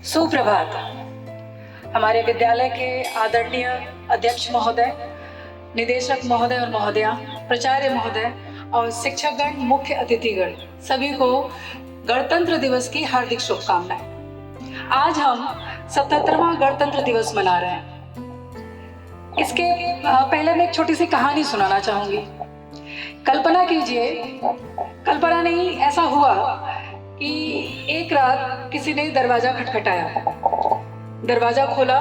सुप्रभात। हमारे विद्यालय के आदरणीय अध्यक्ष महोदय, निदेशक महोदय और महोदया, प्राचार्य महोदय और शिक्षकगण, मुख्य अतिथिगण, सभी को गणतंत्र दिवस की हार्दिक शुभकामनाएं। आज हम 77वां गणतंत्र दिवस मना रहे हैं। इसके पहले मैं एक छोटी सी कहानी सुनाना चाहूंगी। कल्पना कीजिए, कल्पना नहीं, ऐसा हुआ कि एक रात किसी ने दरवाजा खटखटाया। दरवाजा खोला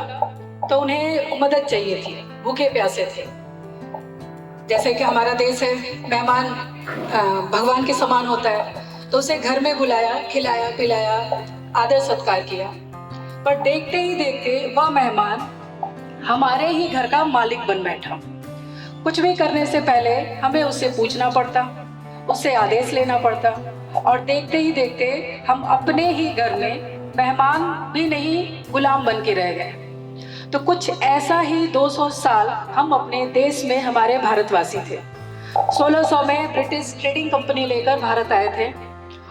तो उन्हें मदद चाहिए थी, भूखे प्यासे थे। जैसे कि हमारा देश है, मेहमान भगवान के समान होता है, तो उसे घर में बुलाया, खिलाया पिलाया, आदर सत्कार किया। पर देखते ही देखते वह मेहमान हमारे ही घर का मालिक बन बैठा। कुछ भी करने से पहले हमें उससे पूछना पड़ता, उससे आदेश लेना पड़ता, और देखते ही देखते हम अपने ही घर में मेहमान भी नहीं, गुलाम बन के रह गए। तो कुछ ऐसा ही 200 साल हम अपने देश में हमारे भारतवासी थे। 1600 में ब्रिटिश ट्रेडिंग कंपनी लेकर भारत आए थे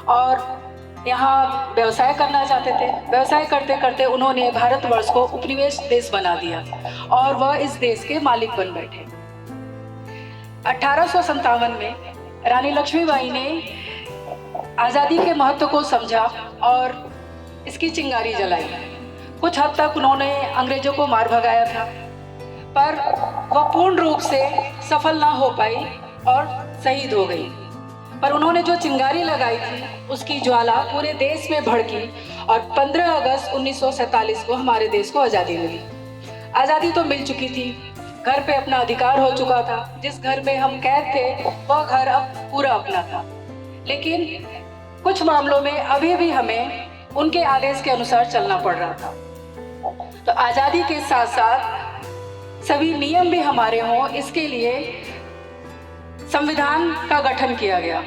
और यहाँ व्यवसाय करना चाहते थे। व्यवसाय करते करते उन्होंने भारतवर्ष को उपनिवेश देश बना दिया और वह इस देश के मालिक बन बैठे। 1857 में रानी लक्ष्मीबाई ने आज़ादी के महत्व को समझा और इसकी चिंगारी जलाई। कुछ हद तक उन्होंने अंग्रेजों को मार भगाया था, पर वह पूर्ण रूप से सफल ना हो पाई और शहीद हो गई। पर उन्होंने जो चिंगारी लगाई थी, उसकी ज्वाला पूरे देश में भड़की और 15 अगस्त 1947 को हमारे देश को आज़ादी मिली। आज़ादी तो मिल चुकी थी, घर पे अपना अधिकार हो चुका था। जिस घर में हम कैद थे वह घर अब पूरा अपना था। लेकिन कुछ मामलों में अभी भी हमें उनके आदेश के अनुसार चलना पड़ रहा था। तो आज़ादी के साथ साथ सभी नियम भी हमारे हों, इसके लिए संविधान का गठन किया गया।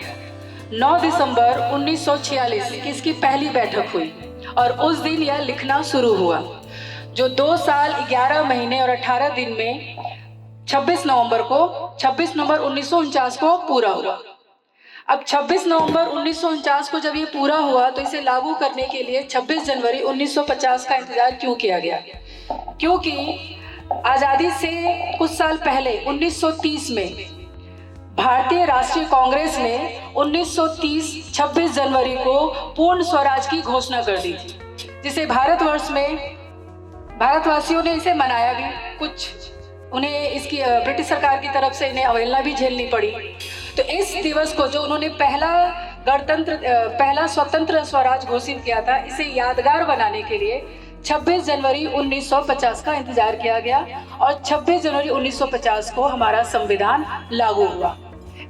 9 दिसंबर 1946 की इसकी पहली बैठक हुई और उस दिन यह लिखना शुरू हुआ, जो 2 साल 11 महीने और 18 दिन में 26 नवंबर 1949 को पूरा हुआ। अब 26 नवंबर 1949 को जब ये पूरा हुआ तो इसे लागू करने के लिए 26 जनवरी 1950 का इंतजार क्यों किया गया? क्योंकि आज़ादी से कुछ साल पहले 1930 में भारतीय राष्ट्रीय कांग्रेस ने 1930 26 जनवरी को पूर्ण स्वराज की घोषणा कर दी थी, जिसे भारतवर्ष में भारतवासियों ने इसे मनाया भी। कुछ उन्हें इसकी ब्रिटिश सरकार की तरफ से इन्हें अवहेलना भी झेलनी पड़ी। तो इस दिवस को, जो उन्होंने पहला स्वतंत्र स्वराज घोषित किया था, इसे यादगार बनाने के लिए 26 जनवरी 1950 का इंतजार किया गया और 26 जनवरी 1950 को हमारा संविधान लागू हुआ।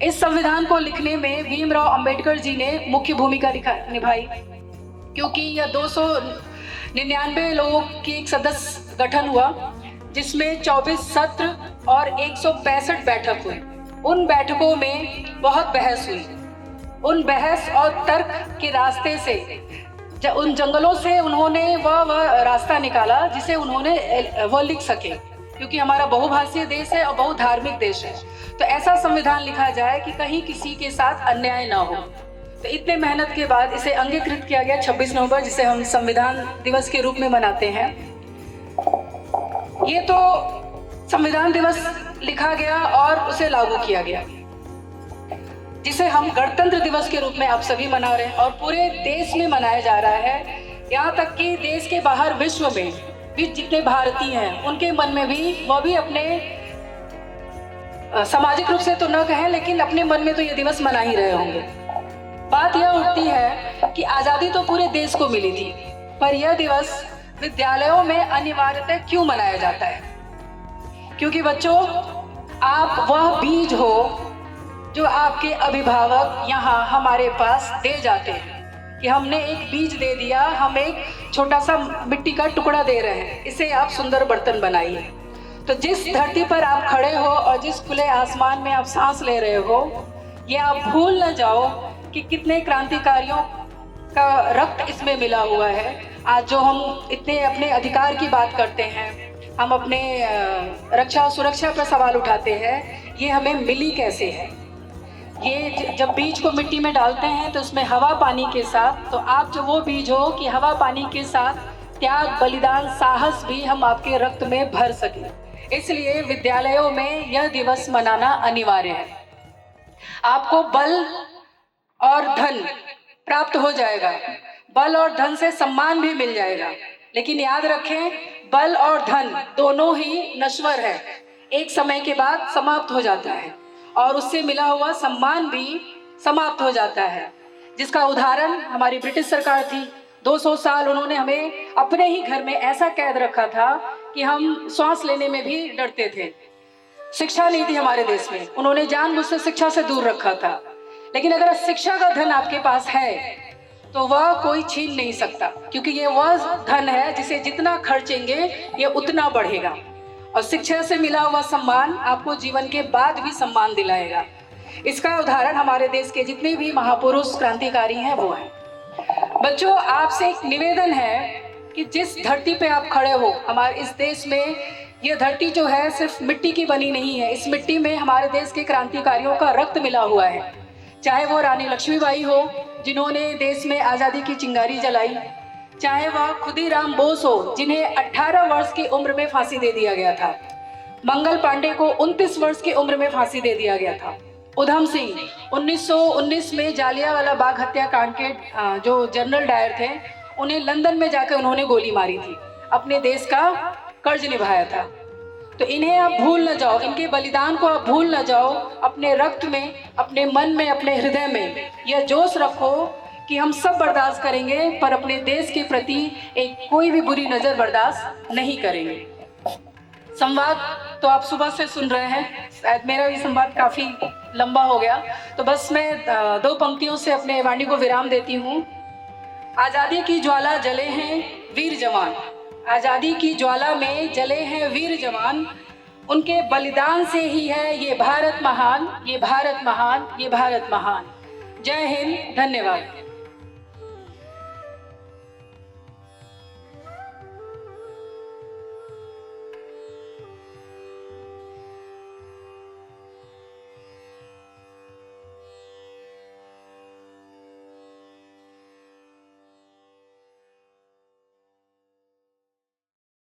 इस संविधान को लिखने में भीमराव अंबेडकर जी ने मुख्य भूमिका निभाई, क्योंकि यह 299 लोगों की एक सदस्य गठन हुआ, जिसमें 24 सत्र और 165 बैठक हुई। उन बैठकों में बहुत बहस हुई। उन बहस और तर्क के रास्ते से, उन जंगलों से उन्होंने वह रास्ता निकाला जिसे उन्होंने वह लिख सके, क्योंकि हमारा बहुभाषीय देश है और बहुधार्मिक देश है। तो ऐसा संविधान लिखा जाए कि कहीं किसी के साथ अन्याय ना हो। तो इतने मेहनत के बाद इसे अंगीकृत किया गया 26 नवंबर, जिसे हम संविधान दिवस के रूप में मनाते हैं। ये तो संविधान दिवस लिखा गया और उसे लागू किया गया, जिसे हम गणतंत्र दिवस के रूप में आप सभी मना रहे हैं और पूरे देश में मनाया जा रहा है। यहाँ तक कि देश के बाहर विश्व में भी जितने भारतीय हैं, उनके मन में भी वह भी अपने सामाजिक रूप से तो न कहें, लेकिन अपने मन में तो ये दिवस मना ही रहे होंगे। बात यह उठती है कि आज़ादी तो पूरे देश को मिली थी, पर यह दिवस विद्यालयों में अनिवार्यतः क्यों मनाया जाता है? क्योंकि बच्चों, आप वह बीज हो जो आपके अभिभावक यहाँ हमारे पास दे जाते हैं कि हमने एक बीज दे दिया, हम एक छोटा सा मिट्टी का टुकड़ा दे रहे हैं, इसे आप सुंदर बर्तन बनाइए। तो जिस धरती पर आप खड़े हो और जिस खुले आसमान में आप सांस ले रहे हो, ये आप भूल न जाओ कि कितने क्रांतिकारियों का रक्त इसमें मिला हुआ है। आज जो हम इतने अपने अधिकार की बात करते हैं, हम अपने रक्षा और सुरक्षा पर सवाल उठाते हैं, ये हमें मिली कैसे है? ये जब बीज को मिट्टी में डालते हैं तो उसमें हवा पानी के साथ, तो आप जो वो बीज हो कि हवा पानी के साथ त्याग, बलिदान, साहस भी हम आपके रक्त में भर सके। इसलिए विद्यालयों में यह दिवस मनाना अनिवार्य है। आपको बल और धन प्राप्त हो जाएगा, बल और धन से सम्मान भी मिल जाएगा, लेकिन याद रखें बल और धन दोनों ही नश्वर है, एक समय के बाद समाप्त हो जाता है और उससे मिला हुआ सम्मान भी समाप्त हो जाता है, जिसका उदाहरण हमारी ब्रिटिश सरकार थी। 200 साल उन्होंने हमें अपने ही घर में ऐसा कैद रखा था कि हम सांस लेने में भी डरते थे। शिक्षा नहीं थी हमारे देश में, उन्होंने जानबूझ से शिक्षा से दूर रखा था। लेकिन अगर शिक्षा का धन आपके पास है तो वह कोई छीन नहीं सकता, क्योंकि ये वह धन है जिसे जितना खर्चेंगे ये उतना बढ़ेगा, और शिक्षा से मिला हुआ सम्मान आपको जीवन के बाद भी सम्मान दिलाएगा। इसका उदाहरण हमारे देश के जितने भी महापुरुष क्रांतिकारी हैं वो हैं। बच्चों, आपसे एक निवेदन है कि जिस धरती पे आप खड़े हो, हमारे इस देश में यह धरती जो है सिर्फ मिट्टी की बनी नहीं है, इस मिट्टी में हमारे देश के क्रांतिकारियों का रक्त मिला हुआ है। चाहे वो रानी लक्ष्मीबाई हो जिन्होंने देश में आज़ादी की चिंगारी जलाई, चाहे वह खुदीराम बोस हो जिन्हें 18 वर्ष की उम्र में फांसी दे दिया गया था, मंगल पांडे को 29 वर्ष की उम्र में फांसी दे दिया गया था, उधम सिंह 1919 में जालियांवाला बाग हत्याकांड के जो जनरल डायर थे उन्हें लंदन में जाकर उन्होंने गोली मारी थी, अपने देश का कर्ज निभाया था। तो इन्हें आप भूल न जाओ, इनके बलिदान को आप भूल न जाओ। अपने रक्त में, अपने मन में, अपने हृदय में यह जोश रखो कि हम सब बर्दाश्त करेंगे पर अपने देश के प्रति एक कोई भी बुरी नज़र बर्दाश्त नहीं करेंगे। संवाद तो आप सुबह से सुन रहे हैं, शायद मेरा भी संवाद काफ़ी लंबा हो गया, तो बस मैं 2 पंक्तियों से अपने वाणी को विराम देती हूँ। आज़ादी की ज्वाला जले हैं वीर जवान, आज़ादी की ज्वाला में जले हैं वीर जवान, उनके बलिदान से ही है ये भारत महान, ये भारत महान, ये भारत महान। जय हिंद, धन्यवाद।